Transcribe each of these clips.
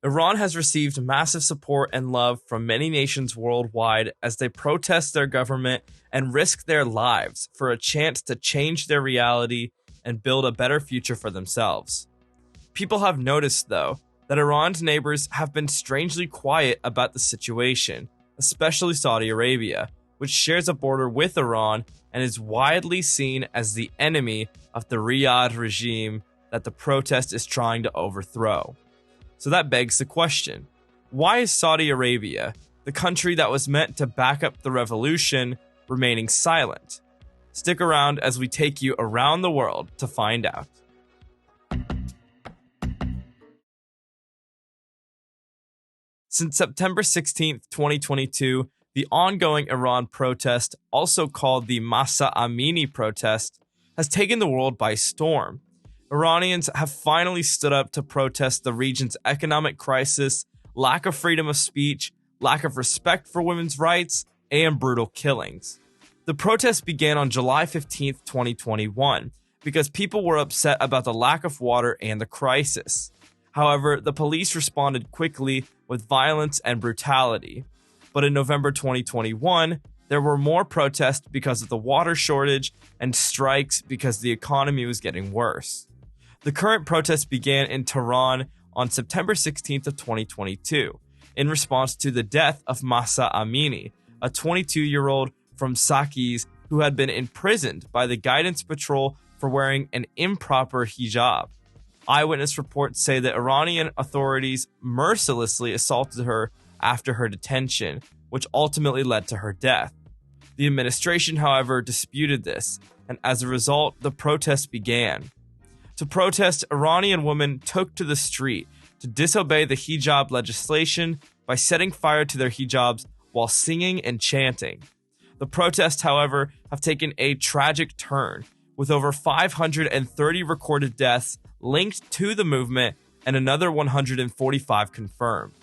Iran has received massive support and love from many nations worldwide as they protest their government and risk their lives for a chance to change their reality and build a better future for themselves. People have noticed, though, that Iran's neighbors have been strangely quiet about the situation, especially Saudi Arabia, which shares a border with Iran and is widely seen as the enemy of the Riyadh regime that the protest is trying to overthrow. So that begs the question, why is Saudi Arabia, the country that was meant to back up the revolution, remaining silent? Stick around as we take you around the world to find out. Since September 16, 2022, the ongoing Iran protest, also called the Mahsa Amini protest, has taken the world by storm. Iranians have finally stood up to protest the region's economic crisis, lack of freedom of speech, lack of respect for women's rights, and brutal killings. The protest began on July 15, 2021, because people were upset about the lack of water and the crisis. However, the police responded quickly with violence and brutality. But in November 2021, there were more protests because of the water shortage and strikes because the economy was getting worse. The current protests began in Tehran on September 16th of 2022 in response to the death of Mahsa Amini, a 22-year-old from Saqqez who had been imprisoned by the Guidance Patrol for wearing an improper hijab. Eyewitness reports say that Iranian authorities mercilessly assaulted her after her detention, which ultimately led to her death. The administration, however, disputed this, and as a result, the protests began. To protest, Iranian women took to the street to disobey the hijab legislation by setting fire to their hijabs while singing and chanting. The protests, however, have taken a tragic turn, with over 530 recorded deaths linked to the movement and another 145 confirmed.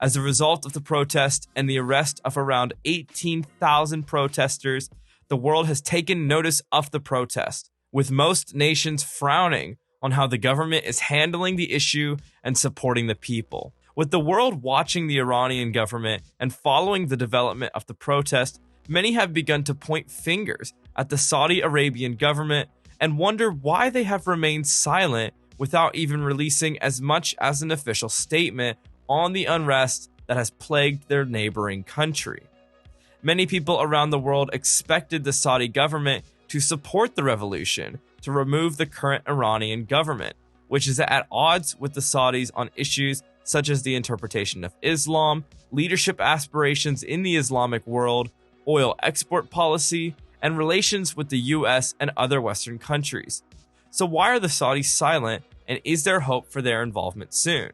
As a result of the protest and the arrest of around 18,000 protesters, the world has taken notice of the protest, with most nations frowning on how the government is handling the issue and supporting the people. With the world watching the Iranian government and following the development of the protest, many have begun to point fingers at the Saudi Arabian government and wonder why they have remained silent without even releasing as much as an official statement on the unrest that has plagued their neighboring country. Many people around the world expected the Saudi government to support the revolution to remove the current Iranian government, which is at odds with the Saudis on issues such as the interpretation of Islam, leadership aspirations in the Islamic world, oil export policy, and relations with the US and other Western countries. So why are the Saudis silent, and is there hope for their involvement soon?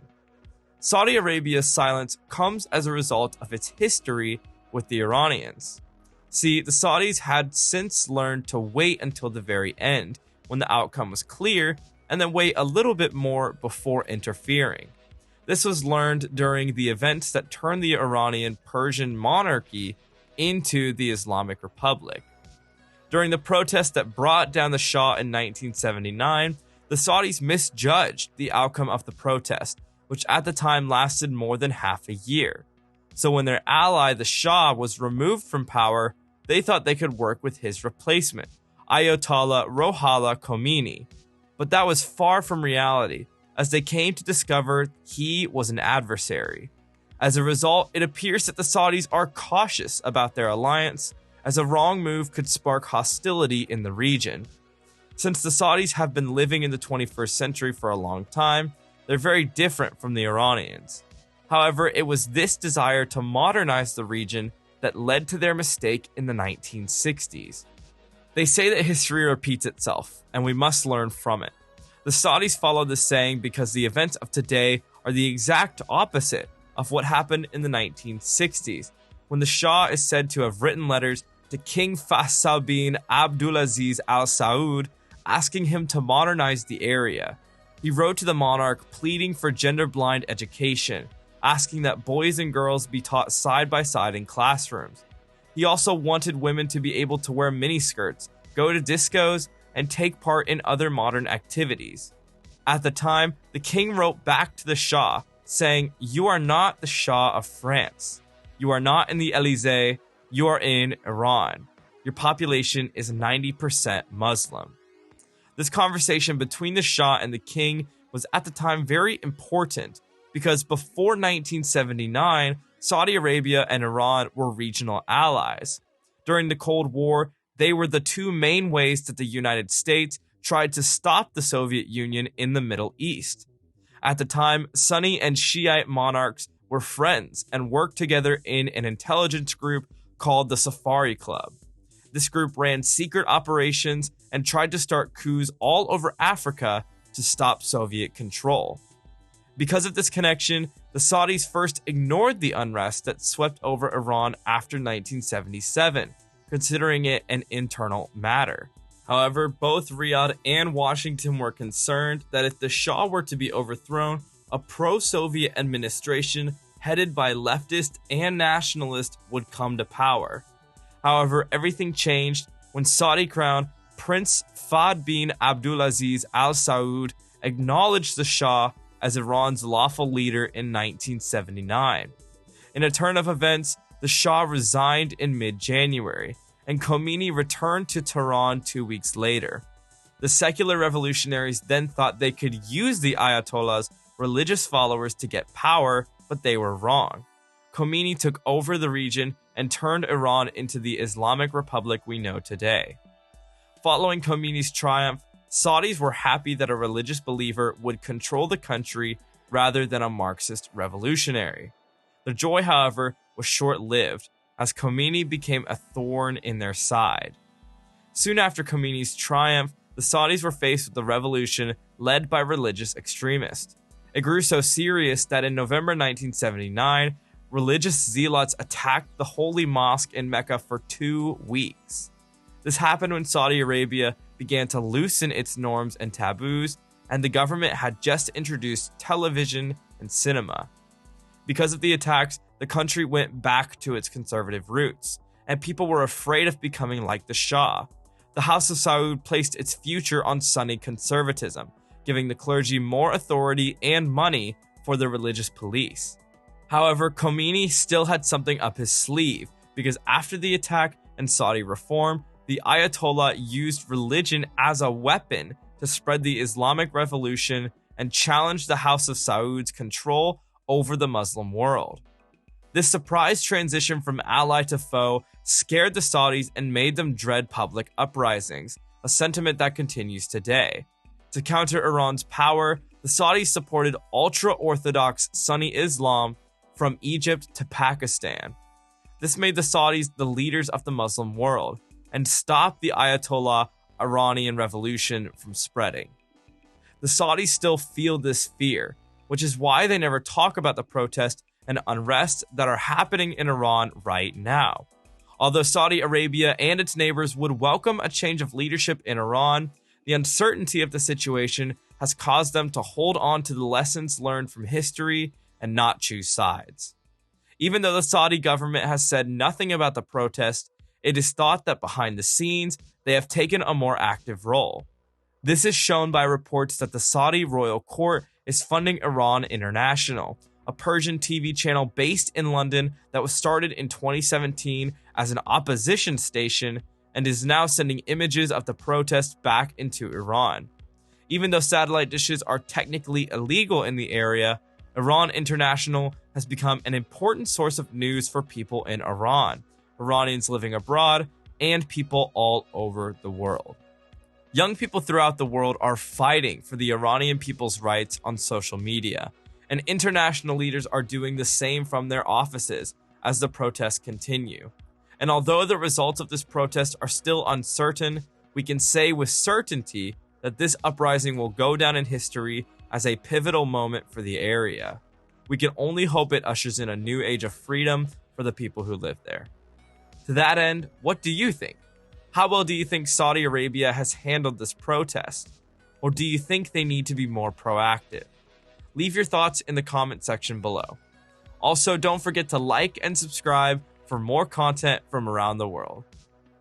Saudi Arabia's silence comes as a result of its history with the Iranians. See, the Saudis had since learned to wait until the very end, when the outcome was clear, and then wait a little bit more before interfering. This was learned during the events that turned the Iranian Persian monarchy into the Islamic Republic. During the protest that brought down the Shah in 1979, the Saudis misjudged the outcome of the protest, which at the time lasted more than half a year. So when their ally, the Shah, was removed from power, they thought they could work with his replacement, Ayatollah Ruhollah Khomeini. But that was far from reality, as they came to discover he was an adversary. As a result, it appears that the Saudis are cautious about their alliance, as a wrong move could spark hostility in the region. Since the Saudis have been living in the 21st century for a long time, they're very different from the Iranians. However, it was this desire to modernize the region that led to their mistake in the 1960s. They say that history repeats itself, and we must learn from it. The Saudis follow this saying because the events of today are the exact opposite of what happened in the 1960s, when the Shah is said to have written letters to King Faisal bin Abdulaziz Al Saud asking him to modernize the area. He wrote to the monarch pleading for gender-blind education, asking that boys and girls be taught side by side in classrooms. He also wanted women to be able to wear miniskirts, go to discos, and take part in other modern activities. At the time, the king wrote back to the Shah, saying, "You are not the Shah of France. You are not in the Elysee. You are in Iran. Your population is 90% Muslim." This conversation between the Shah and the king was at the time very important because before 1979, Saudi Arabia and Iran were regional allies. During the Cold War, they were the two main ways that the United States tried to stop the Soviet Union in the Middle East. At the time, Sunni and Shiite monarchs were friends and worked together in an intelligence group called the Safari Club. This group ran secret operations and tried to start coups all over Africa to stop Soviet control. Because of this connection, the Saudis first ignored the unrest that swept over Iran after 1977, considering it an internal matter. However, both Riyadh and Washington were concerned that if the Shah were to be overthrown, a pro-Soviet administration headed by leftists and nationalists would come to power. However, everything changed when Saudi Crown Prince Fahd bin Abdulaziz Al Saud acknowledged the Shah as Iran's lawful leader in 1979. In a turn of events, the Shah resigned in mid-January, and Khomeini returned to Tehran 2 weeks later. The secular revolutionaries then thought they could use the Ayatollah's religious followers to get power, but they were wrong. Khomeini took over the region and turned Iran into the Islamic Republic we know today. Following Khomeini's triumph, Saudis were happy that a religious believer would control the country rather than a Marxist revolutionary. Their joy, however, was short-lived, as Khomeini became a thorn in their side. Soon after Khomeini's triumph, the Saudis were faced with a revolution led by religious extremists. It grew so serious that in November 1979, religious zealots attacked the Holy Mosque in Mecca for 2 weeks. This happened when Saudi Arabia began to loosen its norms and taboos, and the government had just introduced television and cinema. Because of the attacks, the country went back to its conservative roots, and people were afraid of becoming like the Shah. The House of Saud placed its future on Sunni conservatism, giving the clergy more authority and money for the religious police. However, Khomeini still had something up his sleeve, because after the attack and Saudi reform, the Ayatollah used religion as a weapon to spread the Islamic Revolution and challenge the House of Saud's control over the Muslim world. This surprise transition from ally to foe scared the Saudis and made them dread public uprisings, a sentiment that continues today. To counter Iran's power, the Saudis supported ultra-Orthodox Sunni Islam from Egypt to Pakistan. This made the Saudis the leaders of the Muslim world and stopped the Ayatollah Iranian revolution from spreading. The Saudis still feel this fear, which is why they never talk about the protests and unrest that are happening in Iran right now. Although Saudi Arabia and its neighbors would welcome a change of leadership in Iran, the uncertainty of the situation has caused them to hold on to the lessons learned from history and not choose sides. Even though the Saudi government has said nothing about the protest, it is thought that behind the scenes, they have taken a more active role. This is shown by reports that the Saudi royal court is funding Iran International, a Persian TV channel based in London that was started in 2017 as an opposition station and is now sending images of the protests back into Iran. Even though satellite dishes are technically illegal in the area, Iran International has become an important source of news for people in Iran, Iranians living abroad, and people all over the world. Young people throughout the world are fighting for the Iranian people's rights on social media, and international leaders are doing the same from their offices as the protests continue. And although the results of this protest are still uncertain, we can say with certainty that this uprising will go down in history as a pivotal moment for the area. We can only hope it ushers in a new age of freedom for the people who live there. To that end, what do you think? How well do you think Saudi Arabia has handled this protest? Or do you think they need to be more proactive? Leave your thoughts in the comment section below. Also, don't forget to like and subscribe for more content from around the world.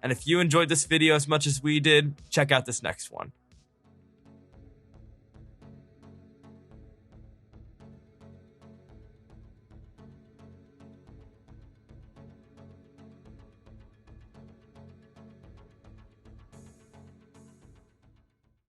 And if you enjoyed this video as much as we did, check out this next one.